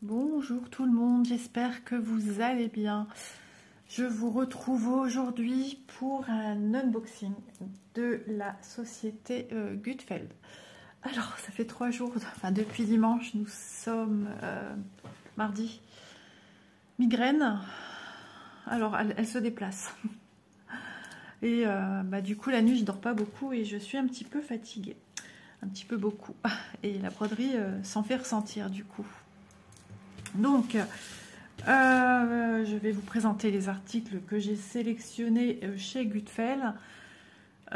Bonjour tout le monde, j'espère que vous allez bien. Je vous retrouve aujourd'hui pour un unboxing de la société Gutfeld. Alors, ça fait 3 jours, enfin depuis dimanche, nous sommes mardi. Migraine, alors elle se déplace. Et du coup, la nuit, je dors pas beaucoup et je suis un petit peu fatiguée. Un petit peu beaucoup. Et la broderie s'en fait ressentir du coup. Donc, je vais vous présenter les articles que j'ai sélectionnés chez Gutfeld.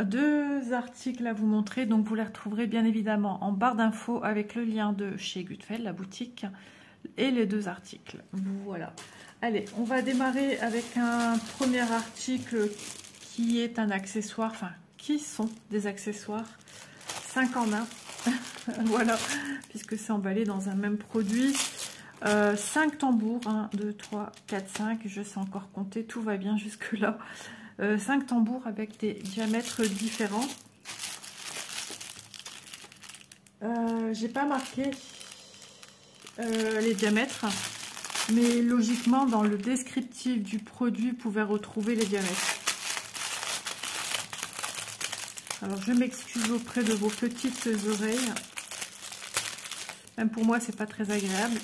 2 articles à vous montrer, donc vous les retrouverez bien évidemment en barre d'infos avec le lien de chez Gutfeld, la boutique, et les 2 articles. Voilà. Allez, on va démarrer avec un premier article qui est un accessoire, enfin, qui sont des accessoires 5 en 1. Voilà, puisque c'est emballé dans un même produit. 5 tambours, 1, 2, 3, 4, 5, je sais encore compter, tout va bien jusque là. 5 tambours avec des diamètres différents. J'ai pas marqué les diamètres, mais logiquement dans le descriptif du produit vous pouvez retrouver les diamètres. Alors je m'excuse auprès de vos petites oreilles, même pour moi c'est pas très agréable.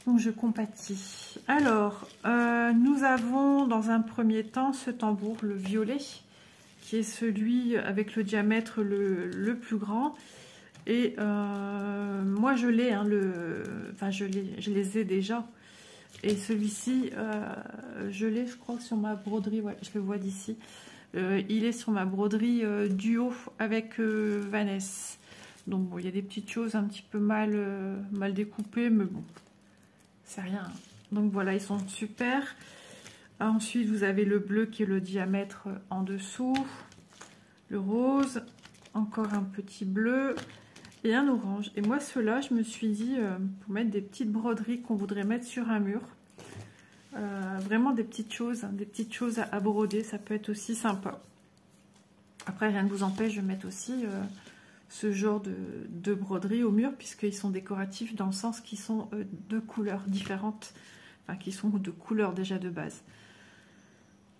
Donc je compatis. Alors, nous avons dans un premier temps ce tambour, le violet, qui est celui avec le diamètre le plus grand. Et moi je l'ai, hein, je les ai déjà. Et celui-ci, je l'ai, je crois, sur ma broderie. Ouais, je le vois d'ici. Il est sur ma broderie duo avec Vanessa. Donc bon, il y a des petites choses un petit peu mal découpées, mais bon. C'est rien. Donc voilà, ils sont super. Ensuite, vous avez le bleu qui est le diamètre en dessous. Le rose. Encore un petit bleu. Et un orange. Et moi, ceux-là, je me suis dit, pour mettre des petites broderies qu'on voudrait mettre sur un mur. Vraiment des petites choses à broder. Ça peut être aussi sympa. Après, rien ne vous empêche de mettre aussi ce genre de broderie au mur, puisqu'ils sont décoratifs dans le sens qu'ils sont de couleurs différentes, enfin qui sont de couleurs déjà de base.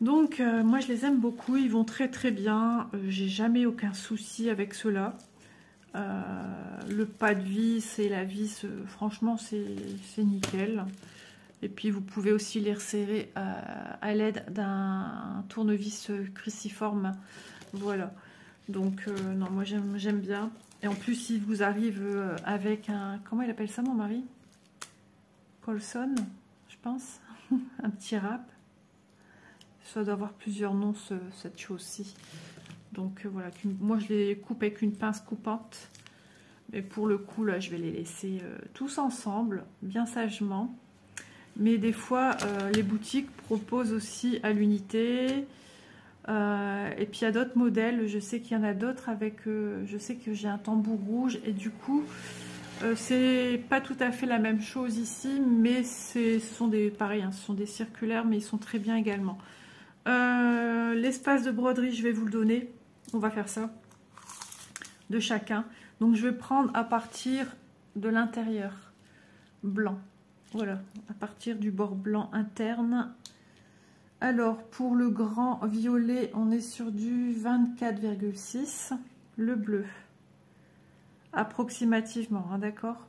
Donc moi je les aime beaucoup, ils vont très très bien, j'ai jamais aucun souci avec ceux-là. Le pas de vis et la vis, franchement c'est nickel. Et puis vous pouvez aussi les resserrer à l'aide d'un tournevis cruciforme, voilà. Donc non, moi j'aime bien. Et en plus il vous arrive avec un, comment il appelle ça mon mari, Colson je pense. Un petit râpe. Ça doit avoir plusieurs noms cette chose-ci. Donc voilà, moi je les coupe avec une pince coupante. Mais pour le coup là je vais les laisser tous ensemble, bien sagement. Mais des fois les boutiques proposent aussi à l'unité. Et puis il y a d'autres modèles, je sais qu'il y en a d'autres avec, je sais que j'ai un tambour rouge et du coup c'est pas tout à fait la même chose ici, mais ce sont des, pareil, hein, ce sont des circulaires, mais ils sont très bien également. L'espace de broderie, je vais vous le donner, on va faire ça de chacun. Donc je vais prendre à partir de l'intérieur blanc, voilà, à partir du bord blanc interne. Alors, pour le grand violet, on est sur du 24,6. Le bleu, approximativement, hein, d'accord.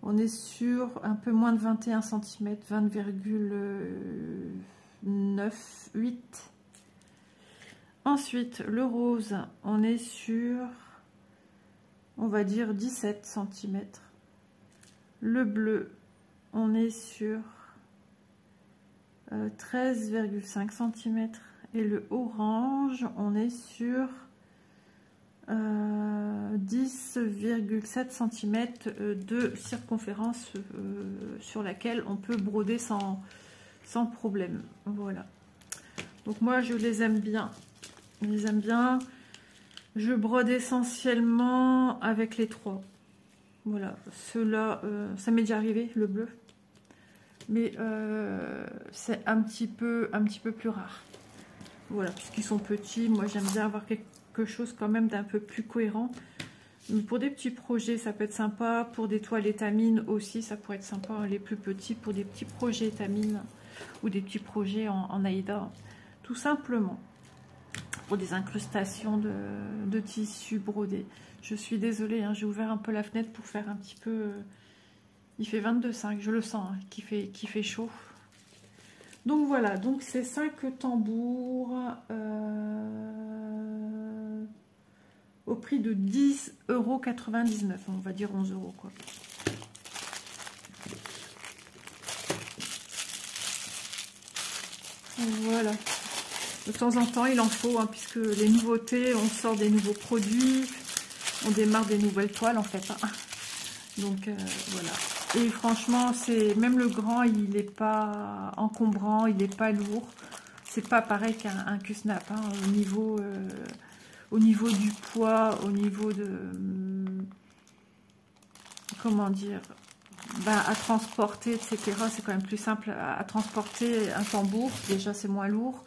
On est sur un peu moins de 21 cm, 20,98. Ensuite, le rose, on est sur, on va dire, 17 cm. Le bleu, on est sur 13,5 cm et le orange on est sur 10,7 cm de circonférence sur laquelle on peut broder sans problème. Voilà, donc moi je les aime bien, je brode essentiellement avec les 3. Voilà, ceux-là ça m'est déjà arrivé, le bleu, mais c'est un petit peu plus rare. Voilà, puisqu'ils sont petits, moi j'aime bien avoir quelque chose quand même d'un peu plus cohérent. Mais pour des petits projets, ça peut être sympa. Pour des toiles étamines aussi, ça pourrait être sympa. Les plus petits pour des petits projets étamines ou des petits projets en Aïda. Tout simplement. Pour des incrustations de tissu brodé. Je suis désolée, hein, j'ai ouvert un peu la fenêtre pour faire un petit peu... Il fait 22,5, je le sens, hein, qui fait chaud. Donc voilà, donc c'est 5 tambours au prix de 10,99 €. On va dire 11 € quoi. Voilà. De temps en temps, il en faut, hein, puisque les nouveautés, on sort des nouveaux produits, on démarre des nouvelles toiles en fait. Hein. Donc voilà. Et franchement, c'est même le grand, il n'est pas encombrant, il n'est pas lourd. C'est pas pareil qu'un Q-Snap, hein, au niveau du poids, au niveau de comment dire, à transporter, etc. C'est quand même plus simple à transporter un tambour. Déjà, c'est moins lourd.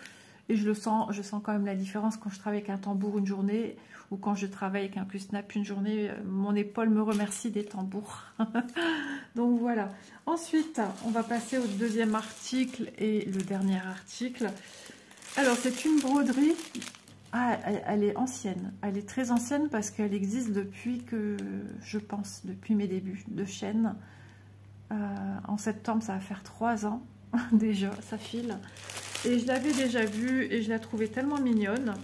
Et je sens quand même la différence quand je travaille avec un tambour une journée ou quand je travaille avec un Q-Snap une journée. Mon épaule me remercie des tambours. Donc voilà. Ensuite, on va passer au deuxième article et le dernier article. Alors, c'est une broderie. Ah, elle est ancienne. Elle est très ancienne parce qu'elle existe depuis depuis mes débuts de chaîne. En septembre, ça va faire 3 ans déjà, ça file. Et je l'avais déjà vue et je la trouvais tellement mignonne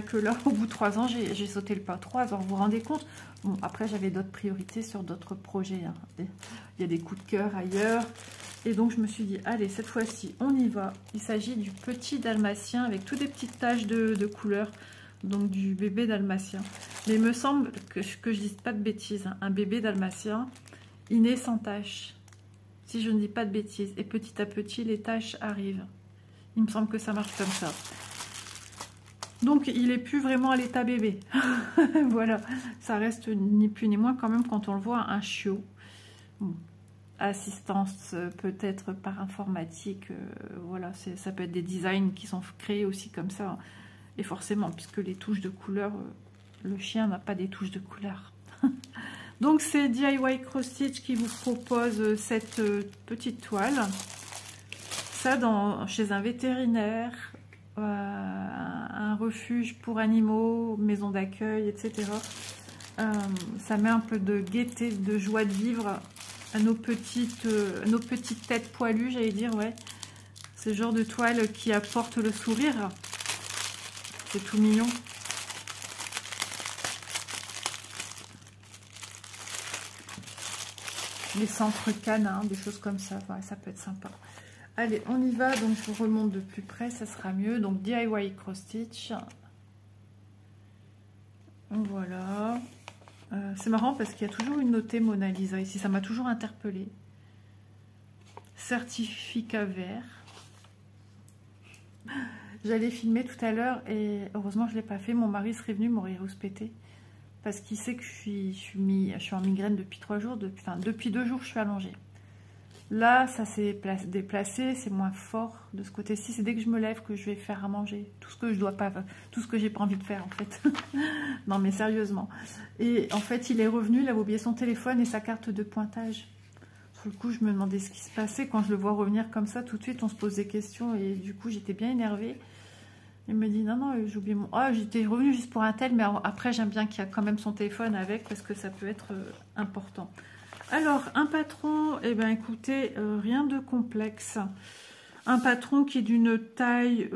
que là, au bout de 3 ans, j'ai sauté le pas. 3 ans, vous vous rendez compte? Bon, après, j'avais d'autres priorités sur d'autres projets. Hein. Il y a des coups de cœur ailleurs. Et donc, je me suis dit, allez, cette fois-ci, on y va. Il s'agit du petit dalmatien avec toutes des petites taches de couleur. Donc, du bébé dalmatien. Mais il me semble que je dise pas de bêtises. Hein. Un bébé dalmatien, il naît sans taches. Si je ne dis pas de bêtises. Et petit à petit, les taches arrivent. Il me semble que ça marche comme ça. Donc, il n'est plus vraiment à l'état bébé. Voilà. Ça reste ni plus ni moins quand même quand on le voit un chiot. Bon. Assistance peut-être par informatique. Voilà. Ça peut être des designs qui sont créés aussi comme ça. Et forcément, puisque les touches de couleur, le chien n'a pas des touches de couleur. Donc, c'est DIY Cross Stitch qui vous propose cette petite toile. Ça, chez un vétérinaire, un refuge pour animaux, maison d'accueil, etc. Ça met un peu de gaieté, de joie de vivre à nos petites têtes poilues, j'allais dire, ouais. Ce genre de toile qui apporte le sourire. C'est tout mignon. Les centres canins, des choses comme ça, ouais, ça peut être sympa. Allez, on y va. Donc, je vous remonte de plus près, ça sera mieux. Donc, DIY Cross Stitch. Voilà. C'est marrant parce qu'il y a toujours une notée Mona Lisa ici. Ça m'a toujours interpellée. Certificat vert. J'allais filmer tout à l'heure et heureusement, je ne l'ai pas fait. Mon mari serait venu, m'aurait rouspété. Parce qu'il sait que je suis en migraine depuis 3 jours. Depuis 2 jours, je suis allongée. Là, ça s'est déplacé, c'est moins fort de ce côté-ci. C'est dès que je me lève que je vais faire à manger. Tout ce que je dois pas, tout ce que j'ai pas envie de faire en fait. Non mais sérieusement. Et en fait, il est revenu, il avait oublié son téléphone et sa carte de pointage. Sur le coup, je me demandais ce qui se passait. Quand je le vois revenir comme ça, tout de suite, on se pose des questions. Et du coup, j'étais bien énervée. Il me dit, non, j'ai oublié mon... Ah, j'étais revenue juste pour un tel, mais après, j'aime bien qu'il y a quand même son téléphone avec parce que ça peut être important. Alors, un patron, eh bien, écoutez, rien de complexe. Un patron qui est d'une taille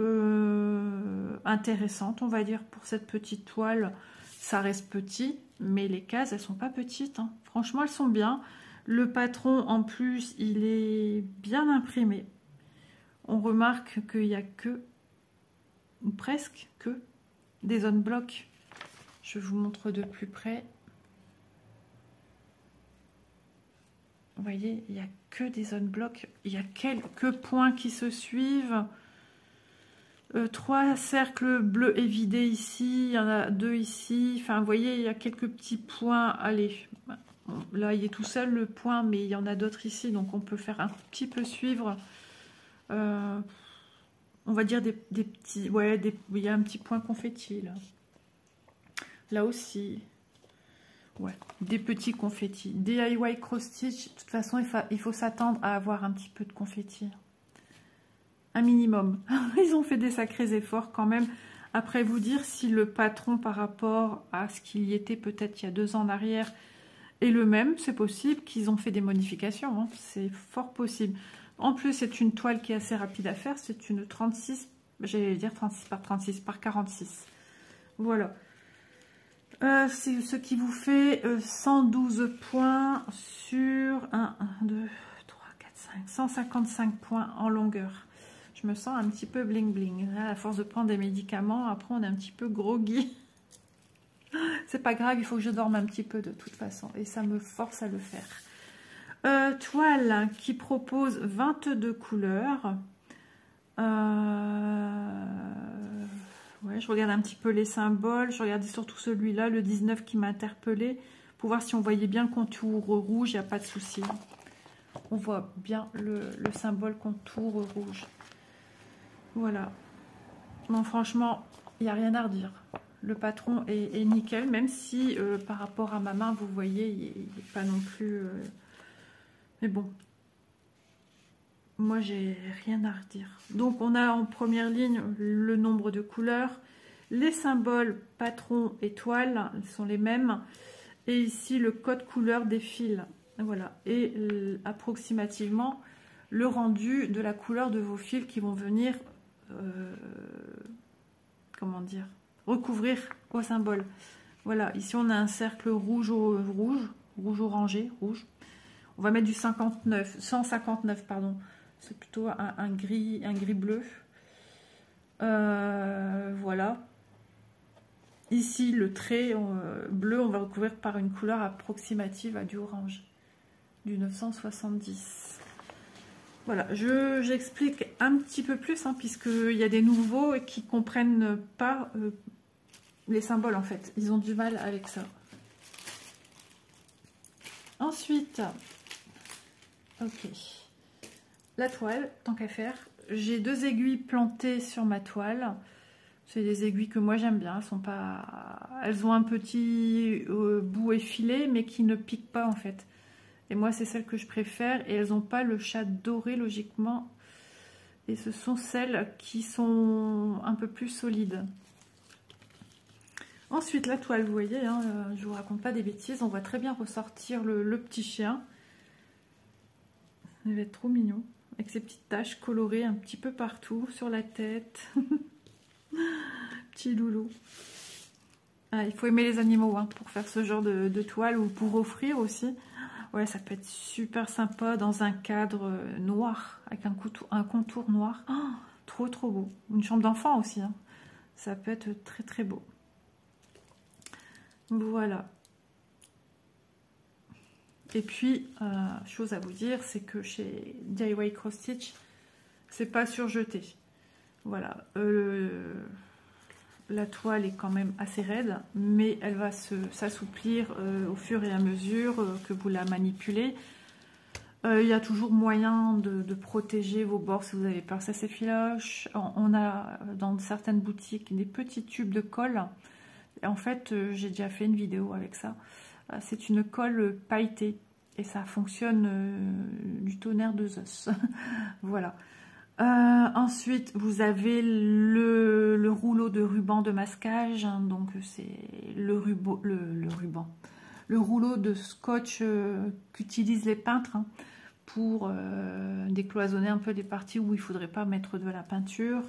intéressante, on va dire, pour cette petite toile. Ça reste petit, mais les cases, elles sont pas petites. Hein. Franchement, elles sont bien. Le patron, en plus, il est bien imprimé. On remarque qu'il n'y a que, ou presque que, des zones blocs. Je vous montre de plus près. Vous voyez, il n'y a que des zones blocs. Il y a quelques points qui se suivent. 3 cercles bleus évidés ici. Il y en a 2 ici. Enfin, vous voyez, il y a quelques petits points. Allez, là, il est tout seul le point, mais il y en a d'autres ici. Donc, on peut faire un petit peu suivre. On va dire des petits... Ouais, il y a un petit point confetti, là. Là aussi. Ouais, des petits confettis. DIY cross stitch, de toute façon, il faut s'attendre à avoir un petit peu de confetti. Un minimum. Ils ont fait des sacrés efforts quand même. Après, vous dire si le patron par rapport à ce qu'il y était peut-être il y a 2 ans en arrière est le même, c'est possible qu'ils ont fait des modifications. Hein. C'est fort possible. En plus, c'est une toile qui est assez rapide à faire. C'est une 36, j'allais dire 36 par 36 par 46. Voilà. C'est ce qui vous fait 112 points sur 1, 2, 3, 4, 5, 155 points en longueur. Je me sens un petit peu bling bling. Là, à force de prendre des médicaments, après on est un petit peu groggy. C'est pas grave, il faut que je dorme un petit peu de toute façon. Et ça me force à le faire. Toile qui propose 22 couleurs. Ouais, je regarde un petit peu les symboles. Je regardais surtout celui-là, le 19 qui m'a interpellée. Pour voir si on voyait bien le contour rouge, il n'y a pas de souci. On voit bien le symbole contour rouge. Voilà. Non, franchement, il n'y a rien à redire. Le patron est nickel, même si par rapport à ma main, vous voyez, il n'est pas non plus... Mais bon, moi, j'ai rien à redire. Donc, on a en première ligne le nombre de couleurs. Les symboles patron étoile sont les mêmes. Et ici, le code couleur des fils. Voilà. Et approximativement, le rendu de la couleur de vos fils qui vont venir... comment dire, recouvrir au symbole. Voilà, ici on a un cercle rouge orangé, rouge. On va mettre du 159 pardon. C'est plutôt un gris bleu. Voilà. Ici le trait bleu, on va recouvrir par une couleur approximative à du orange, du 970. Voilà, j'explique un petit peu plus, hein, puisqu'il y a des nouveaux qui ne comprennent pas les symboles, en fait. Ils ont du mal avec ça. Ensuite, ok, la toile, tant qu'à faire. J'ai 2 aiguilles plantées sur ma toile. C'est des aiguilles que moi j'aime bien. Elles ont un petit bout effilé, mais qui ne pique pas, en fait. Et moi, c'est celles que je préfère. Et elles n'ont pas le chat doré, logiquement. Et ce sont celles qui sont un peu plus solides. Ensuite, la toile, vous voyez, hein, je ne vous raconte pas des bêtises. On voit très bien ressortir le petit chien. Il va être trop mignon. Avec ses petites taches colorées un petit peu partout. Sur la tête. Petit loulou. Ah, il faut aimer les animaux, hein, pour faire ce genre de toile. Ou pour offrir aussi. Ouais, ça peut être super sympa dans un cadre noir, avec un contour noir. Oh, trop, trop beau. Une chambre d'enfant aussi. Hein. Ça peut être très, très beau. Voilà. Et puis, chose à vous dire, c'est que chez DIY Cross Stitch, c'est pas surjeté. Voilà. La toile est quand même assez raide, mais elle va s'assouplir au fur et à mesure que vous la manipulez. Il y a toujours moyen de protéger vos bords si vous avez peur que ça s'effiloche. On a dans certaines boutiques des petits tubes de colle. Et en fait, j'ai déjà fait une vidéo avec ça. C'est une colle pailletée et ça fonctionne du tonnerre de Zeus. Voilà. Ensuite, vous avez le rouleau de ruban de masquage, hein, donc c'est le rouleau de scotch qu'utilisent les peintres, hein, pour décloisonner un peu des parties où il ne faudrait pas mettre de la peinture.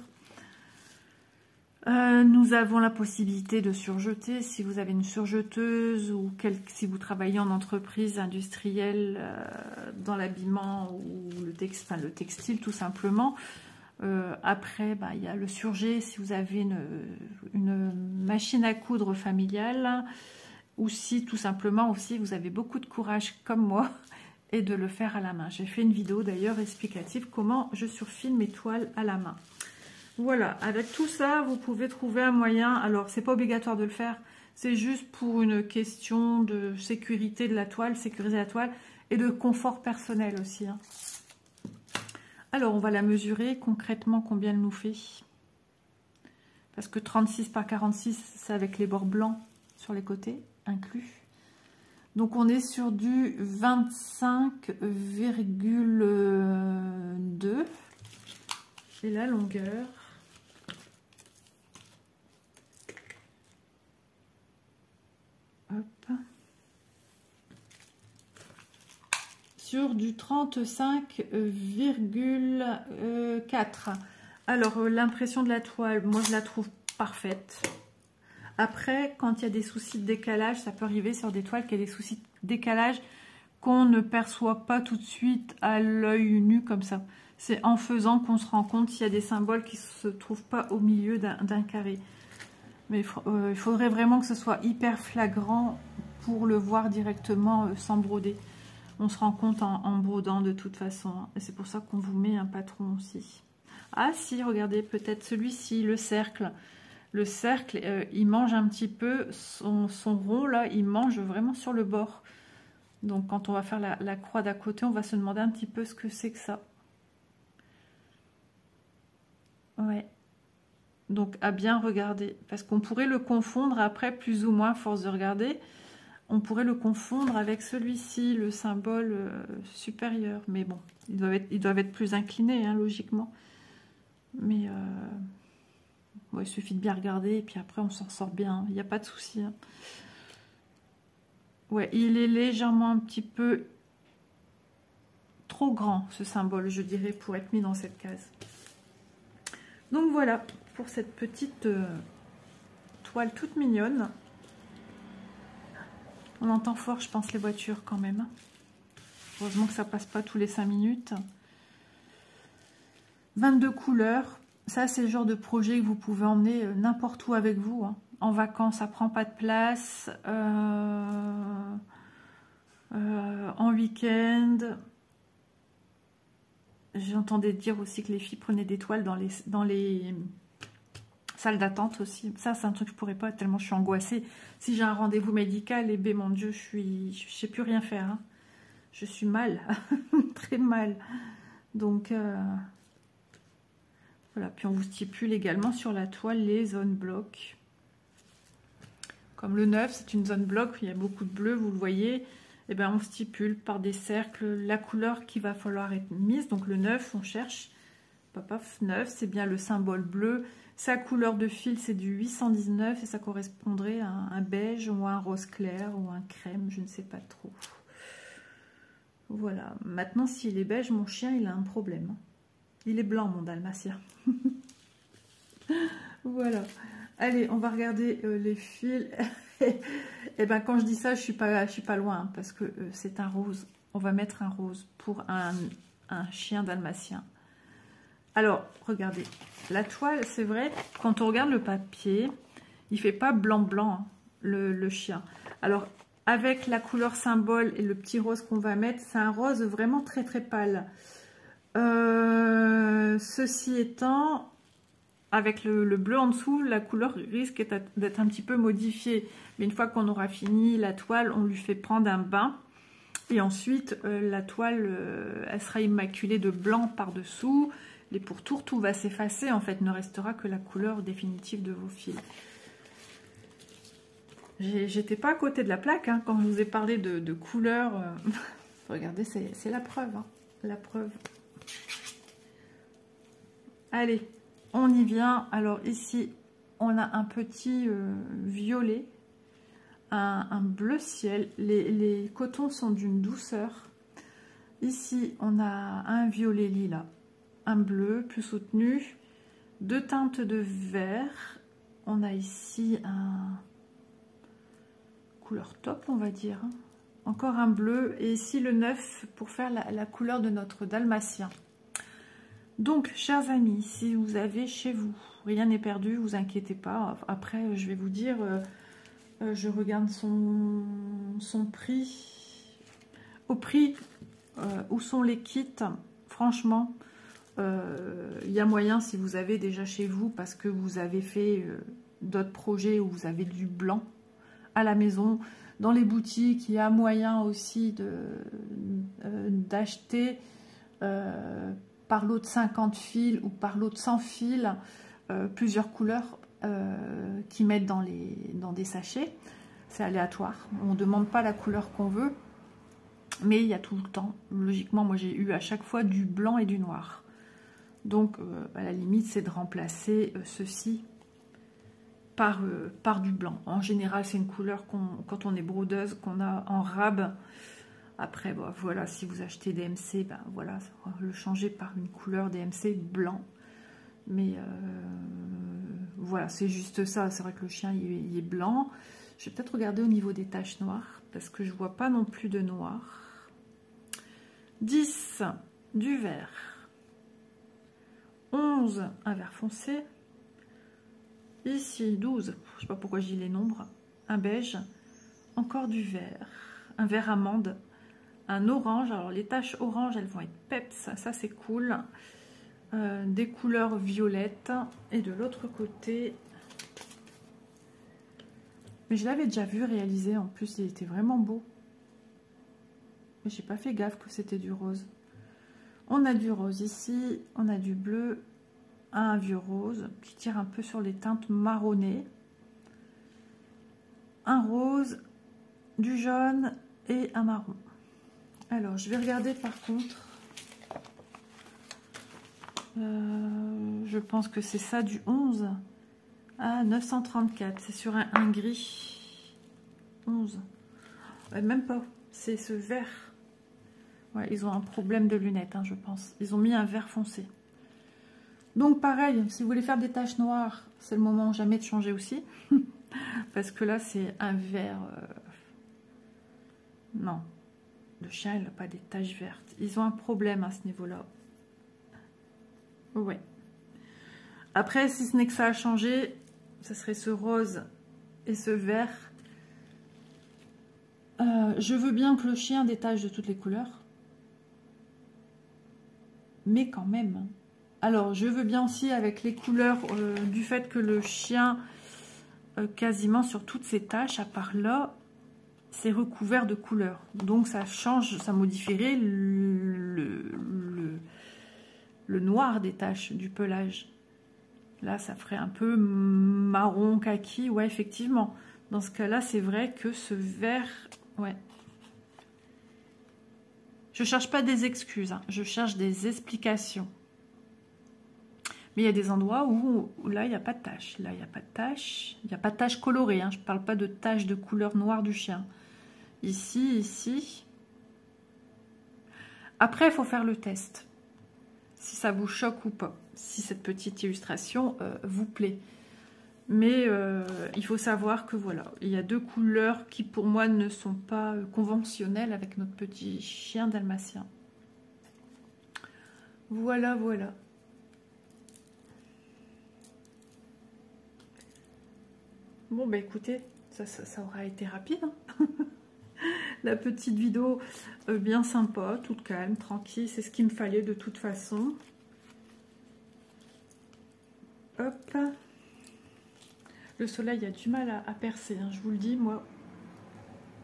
Nous avons la possibilité de surjeter si vous avez une surjeteuse ou si vous travaillez en entreprise industrielle dans l'habillement ou le textile tout simplement. Après, il y a le surjet si vous avez une machine à coudre familiale ou si tout simplement aussi vous avez beaucoup de courage comme moi et de le faire à la main. J'ai fait une vidéo d'ailleurs explicative comment je surfile mes toiles à la main. Voilà, avec tout ça, vous pouvez trouver un moyen. Alors, c'est pas obligatoire de le faire, c'est juste pour une question de sécurité de la toile, sécuriser la toile et de confort personnel aussi. Hein. Alors, on va la mesurer concrètement combien elle nous fait. Parce que 36 par 46, c'est avec les bords blancs sur les côtés inclus. Donc on est sur du 25,2 et la longueur. Hop. Sur du 35,4. Alors l'impression de la toile, moi je la trouve parfaite. Après, quand il y a des soucis de décalage, ça peut arriver sur des toiles qu'il y a des soucis de décalage qu'on ne perçoit pas tout de suite à l'œil nu comme ça. C'est en faisant qu'on se rend compte s'il y a des symboles qui ne se trouvent pas au milieu d'un carré. Mais il faudrait vraiment que ce soit hyper flagrant pour le voir directement sans broder. On se rend compte en brodant de toute façon. Et c'est pour ça qu'on vous met un patron aussi. Ah si, regardez, peut-être celui-ci, le cercle. Le cercle, il mange un petit peu, son rond là, il mange vraiment sur le bord. Donc quand on va faire la croix d'à côté, on va se demander un petit peu ce que c'est que ça. Ouais. Donc à bien regarder. Parce qu'on pourrait le confondre après, plus ou moins, à force de regarder. On pourrait le confondre avec celui-ci, le symbole supérieur. Mais bon, ils doivent être plus inclinés, hein, logiquement. Mais... bon, il suffit de bien regarder et puis après on s'en sort bien, il n'y a pas de souci. Hein. Ouais, il est légèrement un petit peu trop grand ce symbole, je dirais, pour être mis dans cette case. Donc voilà, pour cette petite toile toute mignonne. On entend fort, je pense, les voitures quand même. Heureusement que ça passe pas tous les 5 minutes. 22 couleurs. Ça, c'est le genre de projet que vous pouvez emmener n'importe où avec vous. Hein. En vacances, ça prend pas de place. En week-end. J'entendais dire aussi que les filles prenaient des toiles dans les salles d'attente aussi. Ça, c'est un truc que je pourrais pas tellement je suis angoissée. Si j'ai un rendez-vous médical, et ben mon Dieu, je sais plus rien faire. Hein. Je suis mal, très mal. Donc... voilà, puis on vous stipule également sur la toile les zones blocs. Comme le 9, c'est une zone bloc, il y a beaucoup de bleu, vous le voyez. Et bien on stipule par des cercles la couleur qu'il va falloir être mise. Donc le 9, on cherche, paf, 9, c'est bien le symbole bleu. Sa couleur de fil, c'est du 819 et ça correspondrait à un beige ou un rose clair ou un crème, je ne sais pas trop. Voilà, maintenant s'il est beige, mon chien, il a un problème. Il est blanc, mon dalmatien. Voilà. Allez, on va regarder les fils. Et ben quand je dis ça, je suis pas loin, hein, parce que c'est un rose. On va mettre un rose pour un chien dalmatien. Alors, regardez. La toile, c'est vrai, quand on regarde le papier, il fait pas blanc-blanc, hein, le chien. Alors, avec la couleur symbole et le petit rose qu'on va mettre, c'est un rose vraiment très très pâle. Ceci étant, avec le bleu en dessous, la couleur risque d'être un petit peu modifiée. Mais une fois qu'on aura fini la toile, on lui fait prendre un bain. Et ensuite, la toile, elle sera immaculée de blanc par-dessous. Les pourtours, tout va s'effacer. En fait, ne restera que la couleur définitive de vos fils. J'étais pas à côté de la plaque hein, quand je vous ai parlé de couleurs. Regardez, c'est la preuve. Hein, la preuve. Allez, on y vient. Alors ici, on a un petit violet, un bleu ciel. Les cotons sont d'une douceur. Ici, on a un violet lilas, un bleu plus soutenu, 2 teintes de vert. On a ici un couleur top, on va dire. Encore un bleu. Et ici, le 9 pour faire la couleur de notre dalmatien. Donc, chers amis, si vous avez chez vous, rien n'est perdu, vous inquiétez pas. Après, je vais vous dire, je regarde son prix. Au prix, où sont les kits? Franchement, il y a moyen si vous avez déjà chez vous, parce que vous avez fait d'autres projets où vous avez du blanc à la maison. Dans les boutiques, il y a moyen aussi d'acheter... par lot de 50 fils ou par lot de 100 fils, plusieurs couleurs qui mettent dans des sachets. c'est aléatoire. On ne demande pas la couleur qu'on veut, mais il y a tout le temps. Logiquement, moi j'ai eu à chaque fois du blanc et du noir. Donc, à la limite, c'est de remplacer ceci par du blanc. En général, c'est une couleur quand on est brodeuse, qu'on a en rab. Après, bon, voilà, si vous achetez DMC, ben voilà, le changer par une couleur DMC blanc. Mais voilà, c'est juste ça. C'est vrai que le chien, il est blanc. Je vais peut-être regarder au niveau des taches noires, parce que je ne vois pas non plus de noir. 10, du vert. 11, un vert foncé. Ici, 12, je ne sais pas pourquoi je dis les nombres. Un beige. Encore du vert. Un vert amande. Un orange. Alors, les taches orange, elles vont être peps. Ça c'est cool. Des couleurs violettes. Et de l'autre côté... Mais je l'avais déjà vu réaliser. En plus, il était vraiment beau. Mais j'ai pas fait gaffe que c'était du rose. On a du rose ici. On a du bleu. Un vieux rose qui tire un peu sur les teintes marronnées. Un rose, du jaune et un marron. Alors, je vais regarder par contre. Je pense que c'est ça du 11 à 934. C'est sur un gris. 11. Ouais, même pas. C'est ce vert. Ouais, ils ont un problème de lunettes, hein, je pense. Ils ont mis un vert foncé. Donc pareil, si vous voulez faire des taches noires, c'est le moment jamais de changer aussi. Parce que là, c'est un vert... Non, le chien, il n'a pas des taches vertes. Ils ont un problème à ce niveau-là. Ouais. Après, si ce n'est que ça a changé, ce serait ce rose et ce vert. Je veux bien que le chien ait des taches de toutes les couleurs. Mais quand même... Alors, je veux bien aussi avec les couleurs du fait que le chien, quasiment sur toutes ses taches, à part là, c'est recouvert de couleurs. Donc, ça change, ça modifierait le noir des taches du pelage. Là, ça ferait un peu marron, kaki. Ouais, effectivement. Dans ce cas-là, c'est vrai que ce vert... Ouais. Je cherche pas des excuses, hein, je cherche des explications. Mais il y a des endroits où là, il n'y a pas de taches. Là, il n'y a pas de taches. Il n'y a pas de taches colorées. Hein. Je ne parle pas de taches de couleur noire du chien. Ici, ici. Après, il faut faire le test. Si ça vous choque ou pas. Si cette petite illustration vous plaît. Mais il faut savoir que voilà, il y a deux couleurs qui pour moi ne sont pas conventionnelles avec notre petit chien dalmatien. Voilà, voilà. Bon, bah écoutez, ça aura été rapide. Hein. La petite vidéo bien sympa, toute calme, tranquille. C'est ce qu'il me fallait de toute façon. Hop. Le soleil a du mal à percer, hein, je vous le dis, moi.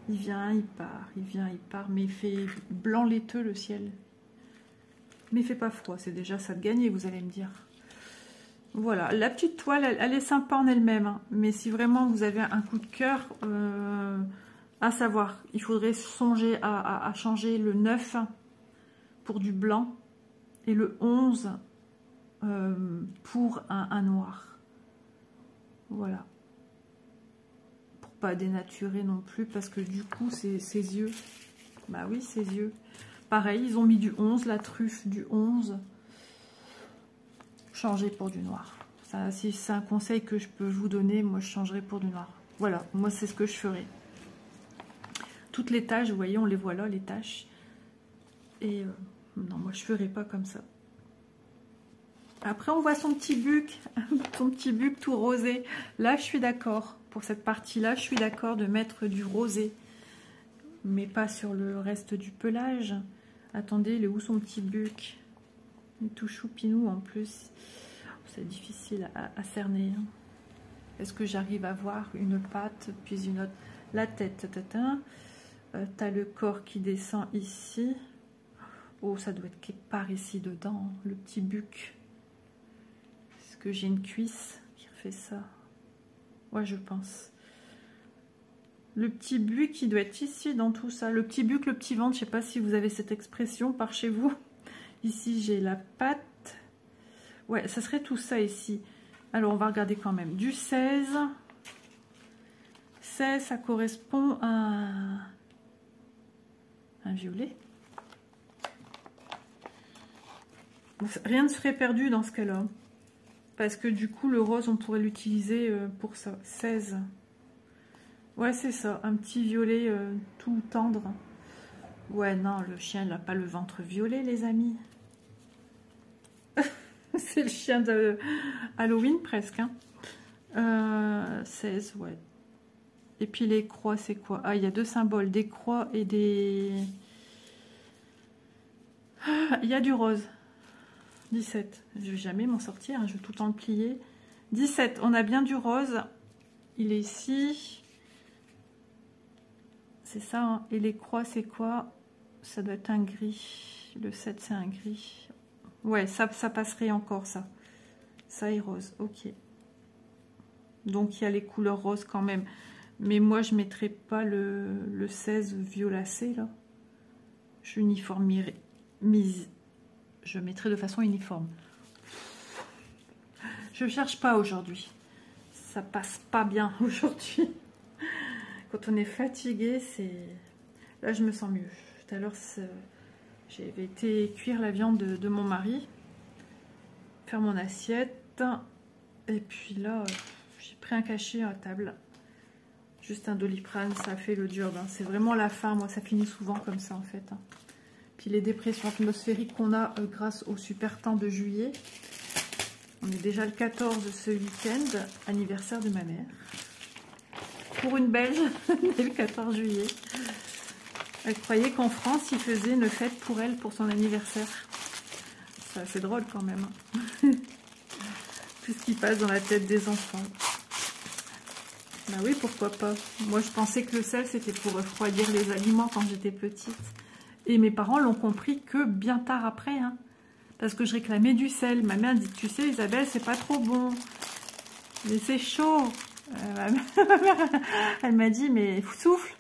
Il vient, il part, il vient, il part. Mais il fait blanc laiteux le ciel. Mais il fait pas froid, c'est déjà ça de gagner, vous allez me dire. Voilà, la petite toile, elle est sympa en elle-même. Hein, mais si vraiment vous avez un coup de cœur, à savoir, il faudrait songer à changer le 9 pour du blanc et le 11 pour un noir. Voilà. Pour pas dénaturer non plus, parce que du coup, ses yeux. Bah oui, ses yeux. Pareil, ils ont mis du 11, la truffe du 11. Changer pour du noir. Ça, si c'est un conseil que je peux vous donner, moi je changerai pour du noir. Voilà, moi c'est ce que je ferai. Toutes les taches, vous voyez, on les voit là, les taches. Et non, moi je ferai pas comme ça. Après on voit son petit buc, tout rosé. Là je suis d'accord, pour cette partie-là, je suis d'accord de mettre du rosé. Mais pas sur le reste du pelage. Attendez, il est où son petit buc? Il est tout choupinou en plus. C'est difficile à cerner. Hein. Est-ce que j'arrive à voir une patte, puis une autre? La tête, t'as le corps qui descend ici. Oh, ça doit être quelque part ici dedans, le petit buc. Est-ce que j'ai une cuisse qui refait ça? Ouais, je pense. Le petit but qui doit être ici dans tout ça. Le petit but, le petit ventre, je sais pas si vous avez cette expression par chez vous. Ici, j'ai la patte. Ouais, ça serait tout ça ici. Alors, on va regarder quand même. Du 16. 16, ça correspond à un violet. Rien ne serait perdu dans ce cas-là. Parce que du coup, le rose, on pourrait l'utiliser pour ça. 16. Ouais, c'est ça. Un petit violet tout tendre. Ouais, non, le chien, il n'a pas le ventre violet, les amis. C'est le chien de Halloween, presque. Hein. 16, ouais. Et puis les croix, c'est quoi? Ah, il y a deux symboles, des croix et des... Ah, il y a du rose. 17. Je vais jamais m'en sortir, hein, je vais tout le temps le plier. 17, on a bien du rose. Il est ici. C'est ça, hein. Et les croix, c'est quoi? Ça doit être un gris. Le 7, c'est un gris. Ouais, ça passerait encore, ça. Ça est rose, ok. Donc, il y a les couleurs roses quand même. Mais moi, je ne mettrai pas le 16 violacé, là. Je uniformerai. Je mettrai de façon uniforme. Je cherche pas aujourd'hui. Ça passe pas bien aujourd'hui. Quand on est fatigué, c'est... Là, je me sens mieux. Tout à l'heure, j'avais été cuire la viande de mon mari. Faire mon assiette. Et puis là, j'ai pris un cachet à table. Juste un Doliprane, ça fait le job. Hein. C'est vraiment la fin. Moi, ça finit souvent comme ça, en fait. Hein. Puis les dépressions atmosphériques qu'on a grâce au super temps de juillet. On est déjà le 14 ce week-end, anniversaire de ma mère. Pour une Belge, le 14 juillet. Elle croyait qu'en France, il faisait une fête pour elle, pour son anniversaire. C'est assez drôle quand même. Tout ce qui passe dans la tête des enfants. Bah oui, pourquoi pas. Moi, je pensais que le sel, c'était pour refroidir les aliments quand j'étais petite. Et mes parents l'ont compris que bien tard après. Hein, parce que je réclamais du sel. Ma mère dit, tu sais, Isabelle, c'est pas trop bon. Mais c'est chaud. Ma mère, elle m'a dit, mais souffle.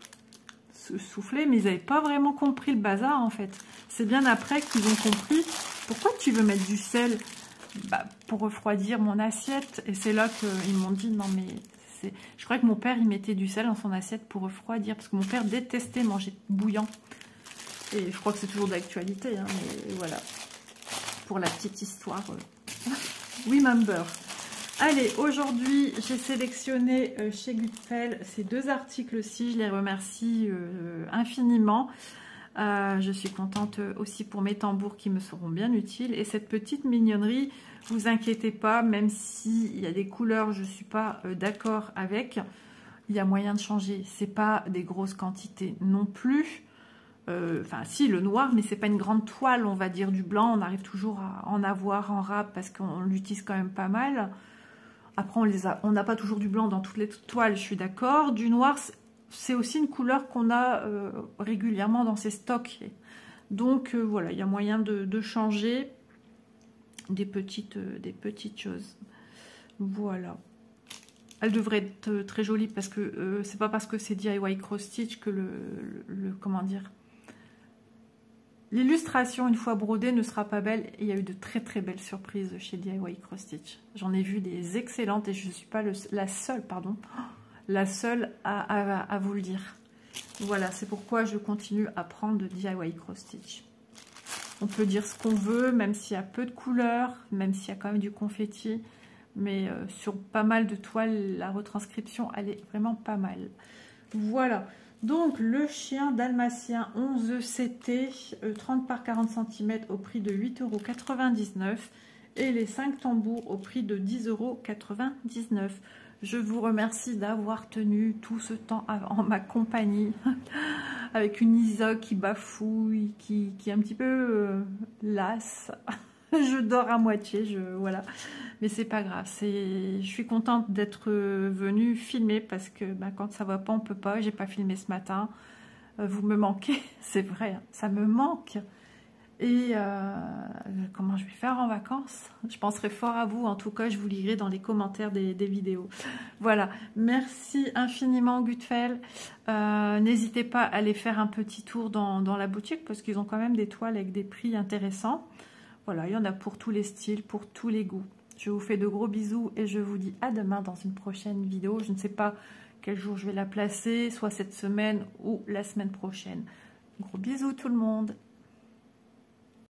Souffler, mais ils n'avaient pas vraiment compris le bazar, en fait. C'est bien après qu'ils ont compris. Pourquoi tu veux mettre du sel? Bah, pour refroidir mon assiette. Et c'est là qu'ils m'ont dit, non mais... Je crois que mon père, il mettait du sel dans son assiette pour refroidir. Parce que mon père détestait manger bouillant. Et je crois que c'est toujours d'actualité. Hein, mais voilà. Pour la petite histoire. Remember. Allez, aujourd'hui, j'ai sélectionné chez Goodfellow ces deux articles-ci. Je les remercie infiniment. Je suis contente aussi pour mes tambours qui me seront bien utiles. Et cette petite mignonnerie, vous inquiétez pas, même s'il y a des couleurs, je ne suis pas d'accord avec, il y a moyen de changer. Ce n'est pas des grosses quantités non plus. Enfin, si, le noir, mais c'est pas une grande toile, on va dire, du blanc. On arrive toujours à en avoir en rab parce qu'on l'utilise quand même pas mal. Après, on n'a pas toujours du blanc dans toutes les toiles, je suis d'accord. Du noir, c'est aussi une couleur qu'on a régulièrement dans ces stocks. Donc, voilà, il y a moyen de changer des petites choses. Voilà. Elle devrait être très jolie parce que c'est pas parce que c'est DIY Cross Stitch que comment dire, l'illustration une fois brodée ne sera pas belle. Il y a eu de très très belles surprises chez DIY Cross Stitch. J'en ai vu des excellentes et je ne suis pas la seule, pardon, la seule à vous le dire. Voilà, c'est pourquoi je continue à prendre DIY Cross Stitch. On peut dire ce qu'on veut, même s'il y a peu de couleurs, même s'il y a quand même du confetti. Mais sur pas mal de toiles, la retranscription, elle est vraiment pas mal. Voilà. Donc, le chien dalmatien 11 CT, 30 par 40 cm au prix de 8,99 € et les 5 tambours au prix de 10,99 €. Je vous remercie d'avoir tenu tout ce temps en ma compagnie avec une Isa qui bafouille, qui est un petit peu lasse. Je dors à moitié, voilà. Mais c'est pas grave. Je suis contente d'être venue filmer parce que quand ça va pas, on peut pas. J'ai pas filmé ce matin. Vous me manquez, c'est vrai, hein, ça me manque. Et comment je vais faire en vacances? Je penserai fort à vous. En tout cas, je vous lirai dans les commentaires des vidéos. Voilà. Merci infiniment, Gutfeld. N'hésitez pas à aller faire un petit tour dans la boutique parce qu'ils ont quand même des toiles avec des prix intéressants. Voilà, il y en a pour tous les styles, pour tous les goûts. Je vous fais de gros bisous et je vous dis à demain dans une prochaine vidéo. Je ne sais pas quel jour je vais la placer, soit cette semaine ou la semaine prochaine. Gros bisous tout le monde.